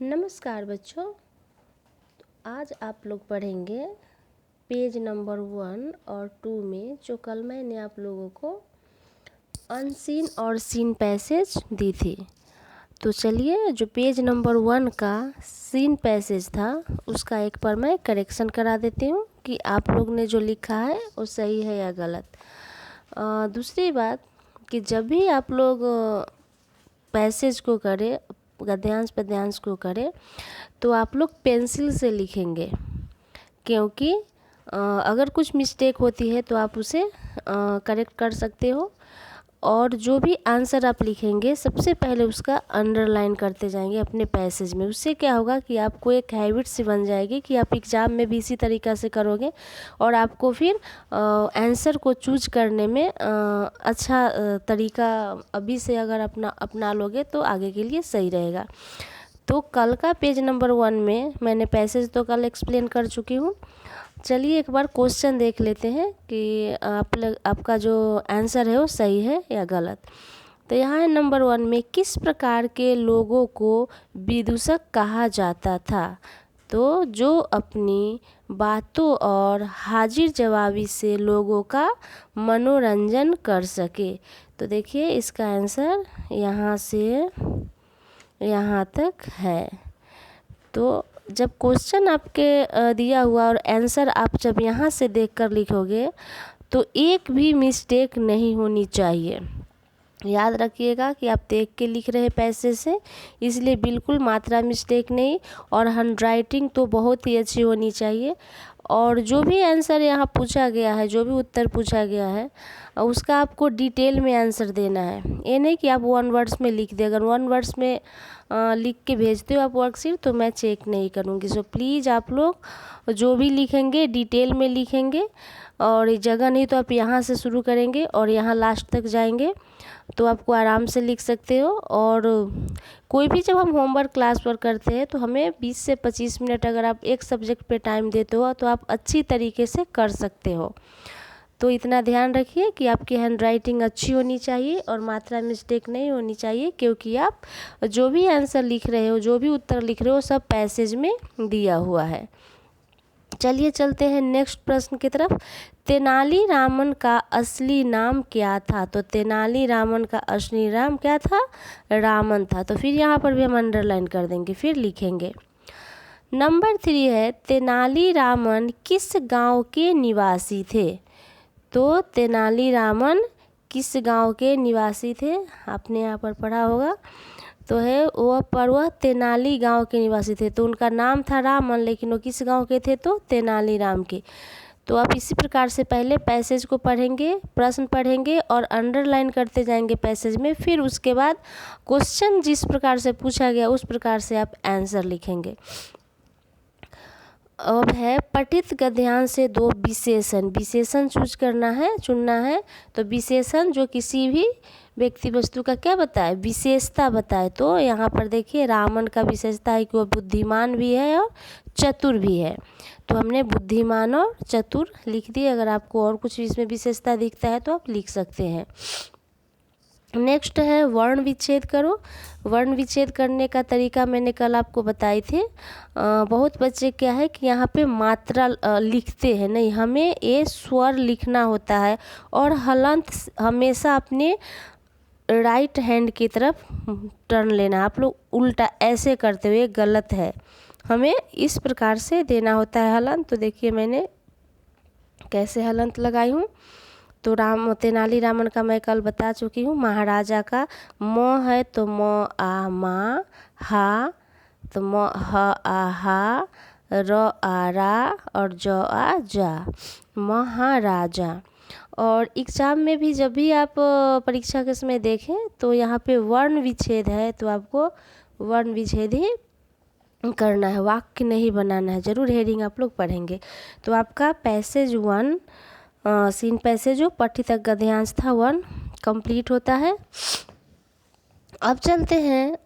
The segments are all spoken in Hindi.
नमस्कार बच्चों। आज आप लोग पढ़ेंगे पेज नंबर 1 और 2 में जो कल मैंने आप लोगों को अनसीन और सीन पैसेज दी थी। तो चलिए, जो पेज नंबर 1 का सीन पैसेज था उसका एक बार मैं करेक्शन करा देती हूँ कि आप लोग ने जो लिखा है वो सही है या गलत। दूसरी बात कि जब भी आप लोग पैसेज को करें, गद्यांश पद्यांश को करें, तो आप लोग पेंसिल से लिखेंगे, क्योंकि अगर कुछ मिस्टेक होती है तो आप उसे करेक्ट कर सकते हो। और जो भी आंसर आप लिखेंगे सबसे पहले उसका अंडरलाइन करते जाएंगे अपने पैसेज में। उससे क्या होगा कि आपको एक हैबिट सी बन जाएगी कि आप एग्ज़ाम में भी इसी तरीक़ा से करोगे और आपको फिर आंसर को चूज करने में अच्छा तरीका अभी से अगर अपना लोगे तो आगे के लिए सही रहेगा। तो कल का पेज नंबर 1 में मैंने पैसेज तो कल एक्सप्लेन कर चुकी हूँ। चलिए एक बार क्वेश्चन देख लेते हैं कि आपका जो आंसर है वो सही है या गलत। तो यहाँ है नंबर 1 में, किस प्रकार के लोगों को विदूषक कहा जाता था? तो जो अपनी बातों और हाजिर जवाबी से लोगों का मनोरंजन कर सके। तो देखिए इसका आंसर यहाँ से यहाँ तक है। तो जब क्वेश्चन आपके दिया हुआ और आंसर आप जब यहाँ से देखकर लिखोगे तो एक भी मिस्टेक नहीं होनी चाहिए। याद रखिएगा कि आप देख के लिख रहे हैं पैसे से, इसलिए बिल्कुल मात्रा मिस्टेक नहीं, और हैंडराइटिंग तो बहुत ही अच्छी होनी चाहिए। और जो भी आंसर यहाँ पूछा गया है, जो भी उत्तर पूछा गया है, उसका आपको डिटेल में आंसर देना है। ये नहीं कि आप 1 वर्ड्स में लिख दें। अगर 1 वर्ड्स में लिख के भेजते हो आप वर्कशीट तो मैं चेक नहीं करूँगी। सो प्लीज़ आप लोग जो भी लिखेंगे डिटेल में लिखेंगे, और ये जगह नहीं तो आप यहाँ से शुरू करेंगे और यहाँ लास्ट तक जाएंगे तो आपको आराम से लिख सकते हो। और कोई भी जब हम होमवर्क क्लास वर्क करते हैं तो हमें 20 से 25 मिनट अगर आप एक सब्जेक्ट पे टाइम देते हो तो आप अच्छी तरीके से कर सकते हो। तो इतना ध्यान रखिए कि आपकी हैंडराइटिंग अच्छी होनी चाहिए और मात्रा मिस्टेक नहीं होनी चाहिए, क्योंकि आप जो भी आंसर लिख रहे हो, जो भी उत्तर लिख रहे हो, सब पैसेज में दिया हुआ है। चलिए चलते हैं नेक्स्ट प्रश्न की तरफ। तेनालीरामन का असली नाम क्या था? तो तेनालीरामन का असली नाम क्या था? रामन था। तो फिर यहाँ पर भी हम अंडरलाइन कर देंगे, फिर लिखेंगे। नंबर 3 है, तेनालीरामन किस गांव के निवासी थे? तो तेनालीरामन किस गांव के निवासी थे? आपने यहाँ पर पढ़ा होगा। तो है वह तेनाली गांव के निवासी थे। तो उनका नाम था रामन, लेकिन वो किस गांव के थे? तो तेनालीराम के। तो आप इसी प्रकार से पहले पैसेज को पढ़ेंगे, प्रश्न पढ़ेंगे और अंडरलाइन करते जाएंगे पैसेज में। फिर उसके बाद क्वेश्चन जिस प्रकार से पूछा गया उस प्रकार से आप आंसर लिखेंगे। अब है पठित गद्यांश से 2 विशेषण चुनना है। तो विशेषण जो किसी भी व्यक्ति वस्तु का क्या बताए? विशेषता बताए। तो यहाँ पर देखिए रामन का विशेषता है कि वो बुद्धिमान भी है और चतुर भी है। तो हमने बुद्धिमान और चतुर लिख दिए। अगर आपको और कुछ इसमें विशेषता दिखता है तो आप लिख सकते हैं। नेक्स्ट है वर्ण विच्छेद करो। वर्ण विच्छेद करने का तरीका मैंने कल आपको बताई थी। बहुत बच्चे क्या है कि यहाँ पे मात्रा लिखते हैं नहीं, हमें ये स्वर लिखना होता है और हलंत हमेशा अपने राइट हैंड की तरफ टर्न लेना। आप लोग उल्टा ऐसे करते हुए गलत है, हमें इस प्रकार से देना होता है हलंत। तो देखिए मैंने कैसे हलंत लगाई हूँ। तो तेनालीरामन का मैं कल बता चुकी हूँ। महाराजा का म है तो म आ मा, हा तो म ह आ हा, र आ रा और ज आ जा, महाराजा। और एग्ज़ाम में भी जब भी आप परीक्षा के समय देखें तो यहाँ पे वर्ण विच्छेद है, तो आपको वर्ण विच्छेद ही करना है, वाक्य नहीं बनाना है। ज़रूर हेडिंग आप लोग पढ़ेंगे। तो आपका पैसेज 1 सीन पैसेज जो पठित गद्यांश था 1 कंप्लीट होता है। अब चलते हैं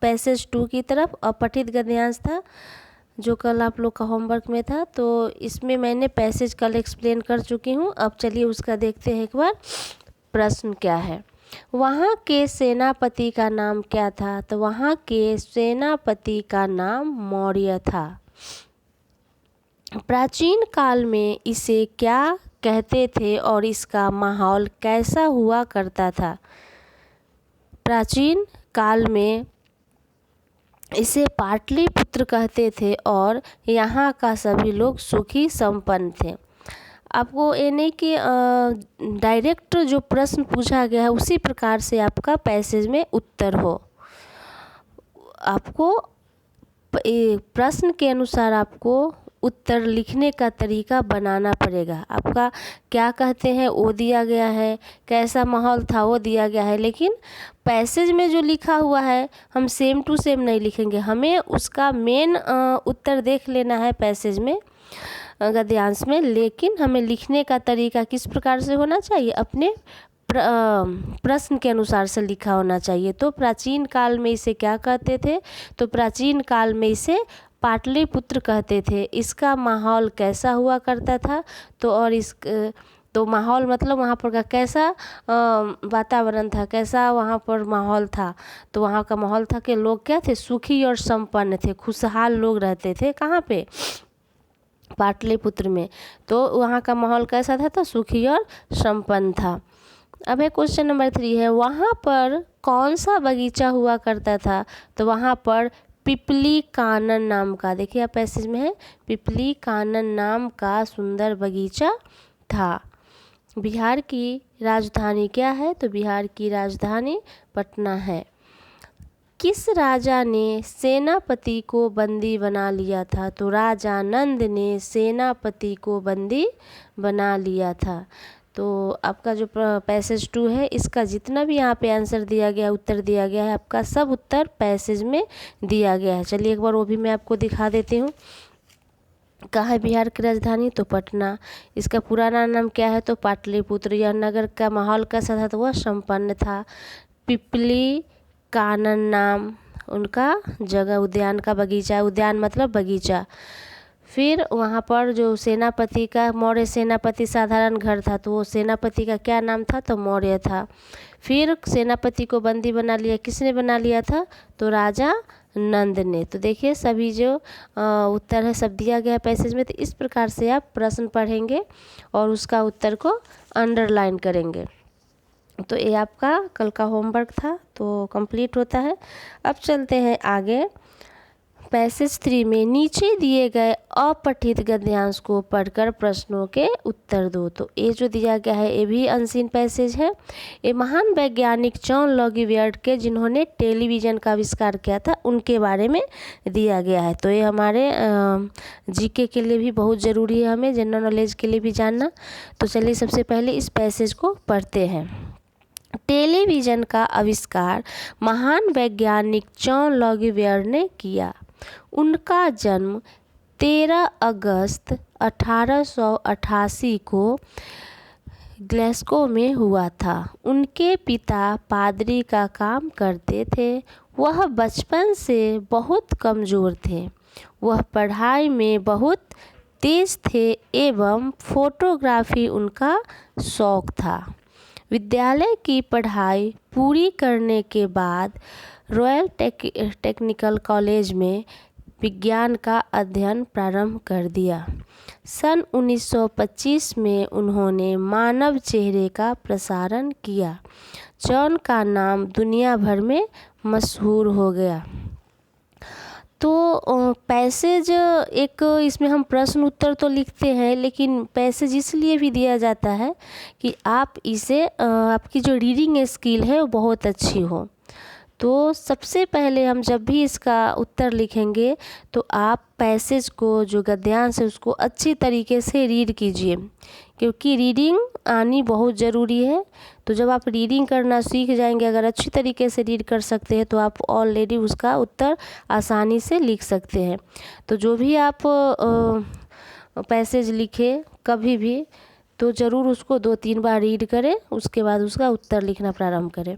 पैसेज 2 की तरफ। अपठित गद्यांश था जो कल आप लोग का होमवर्क में था, तो इसमें मैंने पैसेज कल एक्सप्लेन कर चुकी हूँ। अब चलिए उसका देखते हैं एक बार प्रश्न क्या है। वहाँ के सेनापति का नाम क्या था? तो वहाँ के सेनापति का नाम मौर्य था। प्राचीन काल में इसे क्या कहते थे और इसका माहौल कैसा हुआ करता था? प्राचीन काल में इसे पाटलिपुत्र कहते थे और यहाँ का सभी लोग सुखी संपन्न थे। आपको ये नहीं कि डायरेक्ट जो प्रश्न पूछा गया है उसी प्रकार से आपका पैसेज में उत्तर हो। आपको प्रश्न के अनुसार आपको उत्तर लिखने का तरीका बनाना पड़ेगा। आपका क्या कहते हैं वो दिया गया है, कैसा माहौल था वो दिया गया है, लेकिन पैसेज में जो लिखा हुआ है हम सेम टू सेम नहीं लिखेंगे। हमें उसका मेन उत्तर देख लेना है पैसेज में, गद्यांश में, लेकिन हमें लिखने का तरीका किस प्रकार से होना चाहिए? अपने प्रश्न के अनुसार से लिखा होना चाहिए। तो प्राचीन काल में इसे क्या कहते थे? तो प्राचीन काल में इसे पाटलिपुत्र कहते थे। इसका माहौल कैसा हुआ करता था? तो और इस तो माहौल मतलब वहाँ पर का कैसा वातावरण था, कैसा वहाँ पर माहौल था? तो वहाँ का माहौल था कि लोग क्या थे? सुखी और संपन्न थे, खुशहाल लोग रहते थे। कहाँ पे? पाटलिपुत्र में। तो वहाँ का माहौल कैसा था? तो सुखी और संपन्न था। अब है क्वेश्चन नंबर 3 है, वहाँ पर कौन सा बगीचा हुआ करता था? तो वहाँ पर पिपली कानन नाम का, देखिए आप पैसेज में है, पिपली कानन नाम का सुंदर बगीचा था। बिहार की राजधानी क्या है? तो बिहार की राजधानी पटना है। किस राजा ने सेनापति को बंदी बना लिया था? तो राजा नंद ने सेनापति को बंदी बना लिया था। तो आपका जो पैसेज 2 है इसका जितना भी यहाँ पे आंसर दिया गया, उत्तर दिया गया है, आपका सब उत्तर पैसेज में दिया गया है। चलिए एक बार वो भी मैं आपको दिखा देती हूँ। कहाँ है बिहार की राजधानी? तो पटना। इसका पुराना नाम क्या है? तो पाटलिपुत्र। यह नगर का माहौल कैसा था? तो वह संपन्न था। पिपली कानन नाम उनका जगह, उद्यान का बगीचा, उद्यान मतलब बगीचा। फिर वहाँ पर जो सेनापति का, मौर्य सेनापति साधारण घर था, तो वो सेनापति का क्या नाम था? तो मौर्य था। फिर सेनापति को बंदी बना लिया, किसने बना लिया था? तो राजा नंद ने। तो देखिए सभी जो उत्तर है सब दिया गया है पैसेज में। तो इस प्रकार से आप प्रश्न पढ़ेंगे और उसका उत्तर को अंडरलाइन करेंगे। तो ये आपका कल का होमवर्क था, तो कंप्लीट होता है। अब चलते हैं आगे। पैसेज 3 में नीचे दिए गए अपठित गद्यांश को पढ़कर प्रश्नों के उत्तर दो। तो ये जो दिया गया है ये भी अनसीन पैसेज है। ये महान वैज्ञानिक जॉन लॉन्गीवियर्ड के, जिन्होंने टेलीविज़न का आविष्कार किया था, उनके बारे में दिया गया है। तो ये हमारे जीके के लिए भी बहुत ज़रूरी है, हमें जनरल नॉलेज के लिए भी जानना। तो चलिए सबसे पहले इस पैसेज को पढ़ते हैं। टेलीविज़न का आविष्कार महान वैज्ञानिक जॉन लॉन्गीवियर्ड ने किया। उनका जन्म 13 अगस्त 1888 को ग्लासगो में हुआ था। उनके पिता पादरी का काम करते थे। वह बचपन से बहुत कमज़ोर थे। वह पढ़ाई में बहुत तेज थे एवं फोटोग्राफी उनका शौक था। विद्यालय की पढ़ाई पूरी करने के बाद रॉयल टेक्निकल कॉलेज में विज्ञान का अध्ययन प्रारंभ कर दिया। सन 1925 में उन्होंने मानव चेहरे का प्रसारण किया। जॉन का नाम दुनिया भर में मशहूर हो गया। तो पैसेज एक, इसमें हम प्रश्न उत्तर तो लिखते हैं, लेकिन पैसेज इसलिए भी दिया जाता है कि आप इसे आपकी जो रीडिंग स्किल है वो बहुत अच्छी हो। तो सबसे पहले हम जब भी इसका उत्तर लिखेंगे तो आप पैसेज को, जो गद्यांश है, उसको अच्छी तरीके से रीड कीजिए, क्योंकि रीडिंग आनी बहुत ज़रूरी है। तो जब आप रीडिंग करना सीख जाएंगे, अगर अच्छी तरीके से रीड कर सकते हैं, तो आप ऑलरेडी उसका उत्तर आसानी से लिख सकते हैं। तो जो भी आप पैसेज लिखें कभी भी, तो ज़रूर उसको 2-3 बार रीड करें, उसके बाद उसका उत्तर लिखना प्रारंभ करें।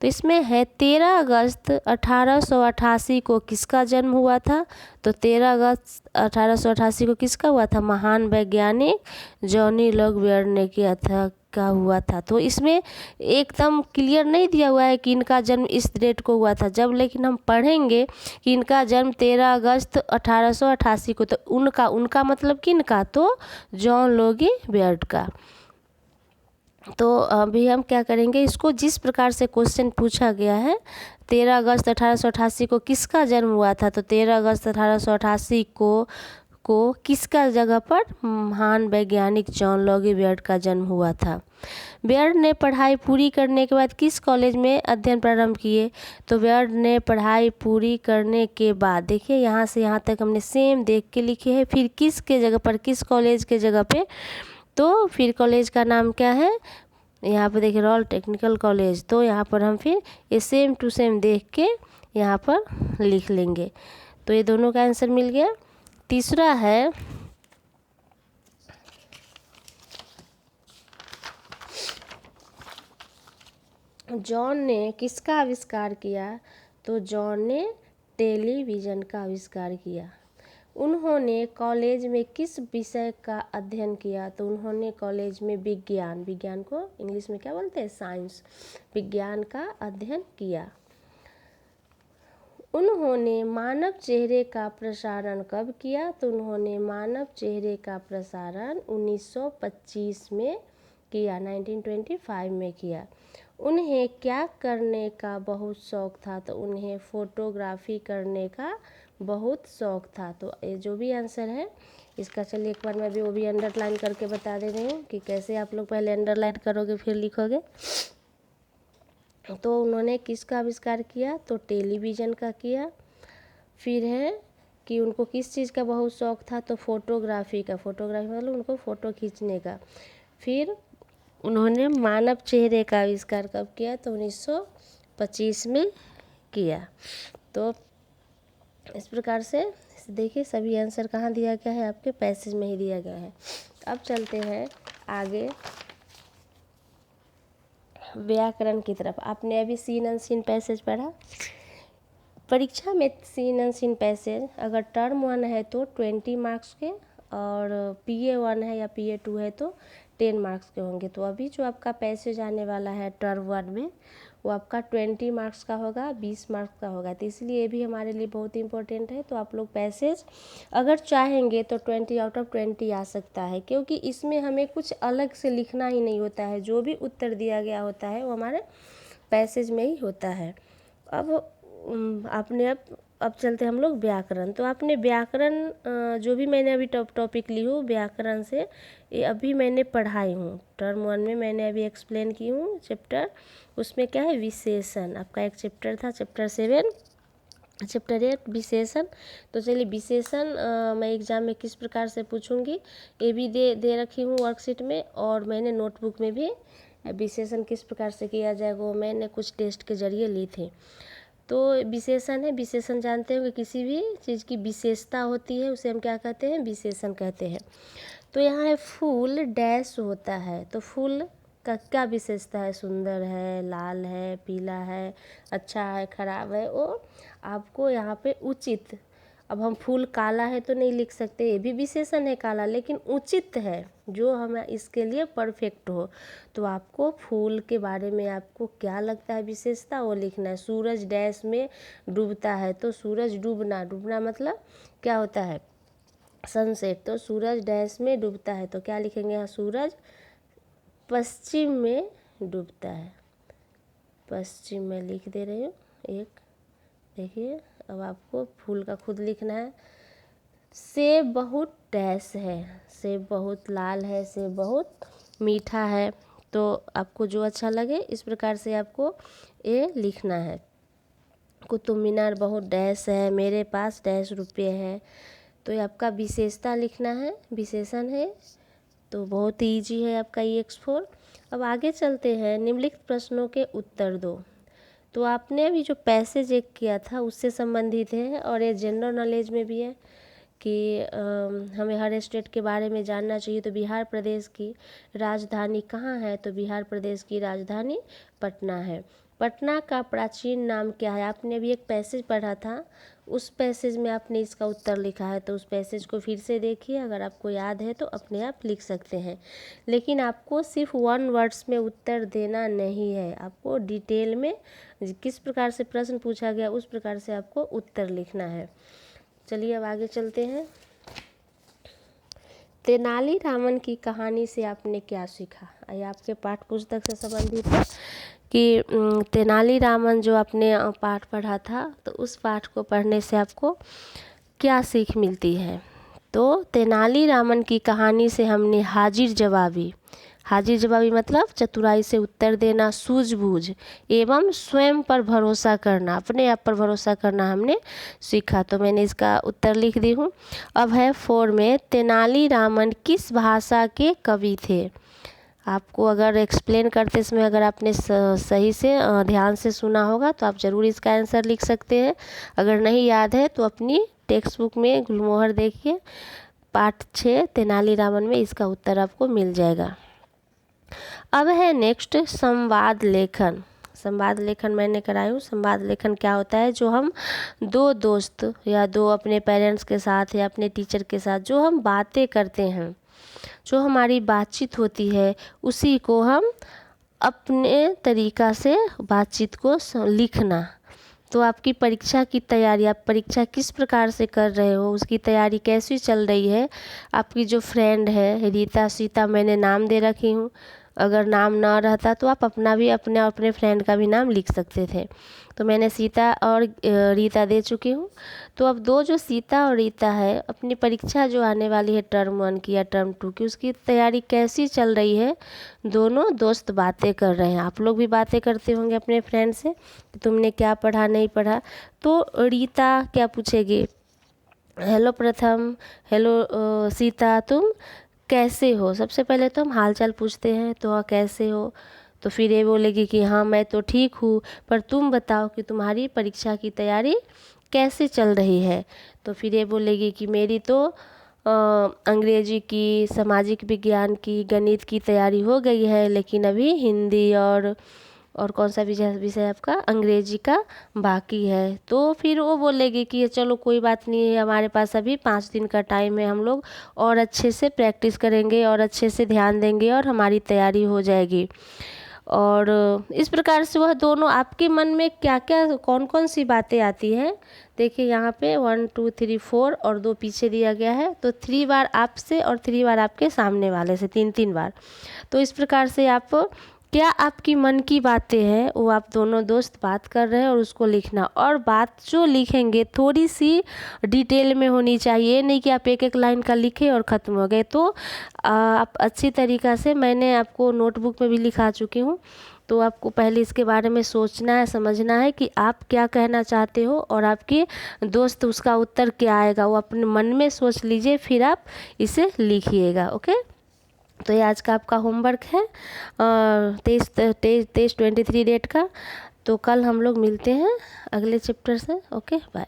तो इसमें है 13 अगस्त 1888 को किसका जन्म हुआ था? तो 13 अगस्त 1888 को किसका हुआ था? महान वैज्ञानिक जॉनी लॉग वेयर ने किया था, का हुआ था। तो इसमें एकदम क्लियर नहीं दिया हुआ है कि इनका जन्म इस डेट को हुआ था जब, लेकिन हम पढ़ेंगे कि इनका जन्म 13 अगस्त 1888 को। तो उनका मतलब किनका? तो जॉन लोगी वेयर का। तो अभी हम क्या करेंगे, इसको जिस प्रकार से क्वेश्चन पूछा गया है 13 अगस्त 1888 को किसका जन्म हुआ था, तो 13 अगस्त 1888 को किसका जगह पर? महान वैज्ञानिक जॉन लोगी वेयर का जन्म हुआ था। वेयर ने पढ़ाई पूरी करने के बाद किस कॉलेज में अध्ययन प्रारंभ किए? तो वेयर ने पढ़ाई पूरी करने के बाद, देखिए यहाँ से यहाँ तक हमने सेम देख के लिखे हैं। फिर किसके जगह पर, किस कॉलेज के जगह पे? तो फिर कॉलेज का नाम क्या है? यहाँ पे देखिए रॉयल टेक्निकल कॉलेज। तो यहाँ पर हम फिर ये सेम टू सेम देख के यहाँ पर लिख लेंगे। तो ये दोनों का आंसर मिल गया। तीसरा है जॉन ने किसका आविष्कार किया? तो जॉन ने टेलीविज़न का आविष्कार किया। उन्होंने कॉलेज में किस विषय का अध्ययन किया? तो उन्होंने कॉलेज में विज्ञान को इंग्लिश में क्या बोलते हैं? साइंस, विज्ञान का अध्ययन किया। उन्होंने मानव चेहरे का प्रसारण कब किया? तो उन्होंने मानव चेहरे का प्रसारण 1925 में किया, 1925 में किया। उन्हें क्या करने का बहुत शौक था? तो उन्हें फोटोग्राफी करने का बहुत शौक था। तो ये जो भी आंसर है इसका, चलिए एक बार मैं भी वो भी अंडरलाइन करके बता दे रही हूँ कि कैसे आप लोग पहले अंडरलाइन करोगे फिर लिखोगे। तो उन्होंने किसका आविष्कार किया? तो टेलीविज़न का किया। फिर है कि उनको किस चीज़ का बहुत शौक था? तो फोटोग्राफी का। फोटोग्राफी मतलब उनको फ़ोटो खींचने का। फिर उन्होंने मानव चेहरे का आविष्कार कब किया? तो 1925 में किया। तो इस प्रकार से देखिए सभी आंसर कहाँ दिया गया है? आपके पैसेज में ही दिया गया है। अब चलते हैं आगे व्याकरण की तरफ। आपने अभी सीन अनसीन पैसेज पढ़ा। परीक्षा में सीन अनसीन पैसेज अगर टर्म 1 है तो 20 मार्क्स के, और PA1 है या PA2 है तो 10 मार्क्स के होंगे। तो अभी जो आपका पैसेज आने वाला है टर्म 1 में वो आपका 20 मार्क्स का होगा, 20 मार्क्स का होगा। तो इसलिए ये भी हमारे लिए बहुत इंपॉर्टेंट है। तो आप लोग पैसेज अगर चाहेंगे तो 20 आउट ऑफ 20 आ सकता है, क्योंकि इसमें हमें कुछ अलग से लिखना ही नहीं होता है। जो भी उत्तर दिया गया होता है वो हमारे पैसेज में ही होता है। अब आपने अब चलते हम लोग व्याकरण। तो आपने व्याकरण जो भी मैंने अभी टॉपिक ली हूँ व्याकरण से, ये अभी मैंने पढ़ाई हूँ। टर्म 1 में मैंने अभी एक्सप्लेन की हूँ चैप्टर, उसमें क्या है? विशेषण। आपका एक चैप्टर था चैप्टर 7, चैप्टर 8 विशेषण। तो चलिए विशेषण मैं एग्जाम में किस प्रकार से पूछूंगी ये भी दे रखी हूँ वर्कशीट में, और मैंने नोटबुक में भी विशेषण किस प्रकार से किया जाए वो मैंने कुछ टेस्ट के जरिए ली थी। तो विशेषण है, विशेषण जानते हो कि किसी भी चीज़ की विशेषता होती है उसे हम क्या कहते हैं? विशेषण कहते हैं। तो यहाँ है फूल डैश होता है। तो फूल का क्या विशेषता है? सुंदर है, लाल है, पीला है, अच्छा है, खराब है। वो आपको यहाँ पे उचित, अब हम फूल काला है तो नहीं लिख सकते, ये भी विशेषण है काला, लेकिन उचित है जो हमें इसके लिए परफेक्ट हो। तो आपको फूल के बारे में आपको क्या लगता है विशेषता वो लिखना है। सूरज डैश में डूबता है। तो सूरज डूबना, डूबना मतलब क्या होता है? सनसेट। तो सूरज डैश में डूबता है तो क्या लिखेंगे यहाँ? सूरज पश्चिम में डूबता है। पश्चिम में लिख दे रही हूँ एक। देखिए अब आपको फूल का खुद लिखना है। सेब बहुत डैश है, सेब बहुत लाल है, सेब बहुत मीठा है। तो आपको जो अच्छा लगे इस प्रकार से आपको ये लिखना है। कुतुब मीनार बहुत डैश है, मेरे पास डैश रुपये है। तो ये आपका विशेषता लिखना है, विशेषण है। तो बहुत ही ईजी है आपका EX4। अब आगे चलते हैं, निम्नलिखित प्रश्नों के उत्तर दो। तो आपने अभी जो पैसेज एक किया था उससे संबंधित है, और ये जनरल नॉलेज में भी है कि हमें हर स्टेट के बारे में जानना चाहिए। तो बिहार प्रदेश की राजधानी कहाँ है? तो बिहार प्रदेश की राजधानी पटना है। पटना का प्राचीन नाम क्या है। आपने अभी एक पैसेज पढ़ा था, उस पैसेज में आपने इसका उत्तर लिखा है, तो उस पैसेज को फिर से देखिए, अगर आपको याद है तो अपने आप लिख सकते हैं। लेकिन आपको सिर्फ 1 वर्ड्स में उत्तर देना नहीं है, आपको डिटेल में किस प्रकार से प्रश्न पूछा गया उस प्रकार से आपको उत्तर लिखना है। चलिए अब आगे चलते हैं। तेनालीरामन की कहानी से आपने क्या सीखा। ये आपके पाठ्य पुस्तक से संबंधित है कि तेनालीरामन जो आपने पाठ पढ़ा था, तो उस पाठ को पढ़ने से आपको क्या सीख मिलती है। तो तेनालीरामन की कहानी से हमने हाजिर जवाबी मतलब चतुराई से उत्तर देना, सूझबूझ एवं स्वयं पर भरोसा करना, अपने आप पर भरोसा करना हमने सीखा। तो मैंने इसका उत्तर लिख दी हूँ। अब है 4 में, तेनालीरामन किस भाषा के कवि थे। आपको अगर एक्सप्लेन करते समय अगर आपने सही से ध्यान से सुना होगा तो आप ज़रूर इसका आंसर लिख सकते हैं। अगर नहीं याद है तो अपनी टेक्स्ट बुक में गुलमोहर देखिए, पाठ 6 तेनालीरामन में इसका उत्तर आपको मिल जाएगा। अब है नेक्स्ट संवाद लेखन। संवाद लेखन मैंने कराई हूँ। संवाद लेखन क्या होता है, जो हम 2 दोस्त या 2 अपने पेरेंट्स के साथ या अपने टीचर के साथ जो हम बातें करते हैं, जो हमारी बातचीत होती है, उसी को हम अपने तरीक़ा से बातचीत को लिखना। तो आपकी परीक्षा की तैयारी, आप परीक्षा किस प्रकार से कर रहे हो, उसकी तैयारी कैसी चल रही है। आपकी जो फ्रेंड है रीता, सीता मैंने नाम दे रखी हूँ, अगर नाम ना रहता तो आप अपना भी अपने फ्रेंड का भी नाम लिख सकते थे। तो मैंने सीता और रीता दे चुकी हूँ। तो अब 2 जो सीता और रीता है, अपनी परीक्षा जो आने वाली है टर्म 1 की या टर्म 2 की, उसकी तैयारी कैसी चल रही है। दोनों दोस्त बातें कर रहे हैं। आप लोग भी बातें करते होंगे अपने फ्रेंड से कि तुमने क्या पढ़ा नहीं पढ़ा। तो रीता क्या पूछेगी, हेलो प्रथम, हेलो सीता, तुम कैसे हो। सबसे पहले तो हम हालचाल पूछते हैं, तो हाँ कैसे हो। तो फिर ये बोलेगी कि हाँ मैं तो ठीक हूँ, पर तुम बताओ कि तुम्हारी परीक्षा की तैयारी कैसे चल रही है। तो फिर ये बोलेगी कि मेरी तो अंग्रेजी की, सामाजिक विज्ञान की, गणित की तैयारी हो गई है, लेकिन अभी हिंदी और कौन सा विषय आपका, अंग्रेजी का बाकी है। तो फिर वो बोलेगी कि चलो कोई बात नहीं है, हमारे पास अभी 5 दिन का टाइम है, हम लोग और अच्छे से प्रैक्टिस करेंगे और अच्छे से ध्यान देंगे और हमारी तैयारी हो जाएगी। और इस प्रकार से वह दोनों, आपके मन में क्या क्या कौन कौन सी बातें आती हैं। देखिए यहाँ पे 1 2 3 4 और 2 पीछे दिया गया है, तो 3 बार आपसे और 3 बार आपके सामने वाले से, 3 बार। तो इस प्रकार से आप क्या आपकी मन की बातें हैं वो आप दोनों दोस्त बात कर रहे हैं और उसको लिखना। और बात जो लिखेंगे थोड़ी सी डिटेल में होनी चाहिए, नहीं कि आप एक लाइन का लिखे और ख़त्म हो गए। तो आप अच्छी तरीक़ा से, मैंने आपको नोटबुक में भी लिखा चुकी हूँ, तो आपको पहले इसके बारे में सोचना है, समझना है कि आप क्या कहना चाहते हो और आपके दोस्त उसका उत्तर क्या आएगा, वो अपने मन में सोच लीजिए, फिर आप इसे लिखिएगा। ओके, तो ये आज का आपका होमवर्क है 23 23 डेट का। तो कल हम लोग मिलते हैं अगले चैप्टर से। Okay, bye.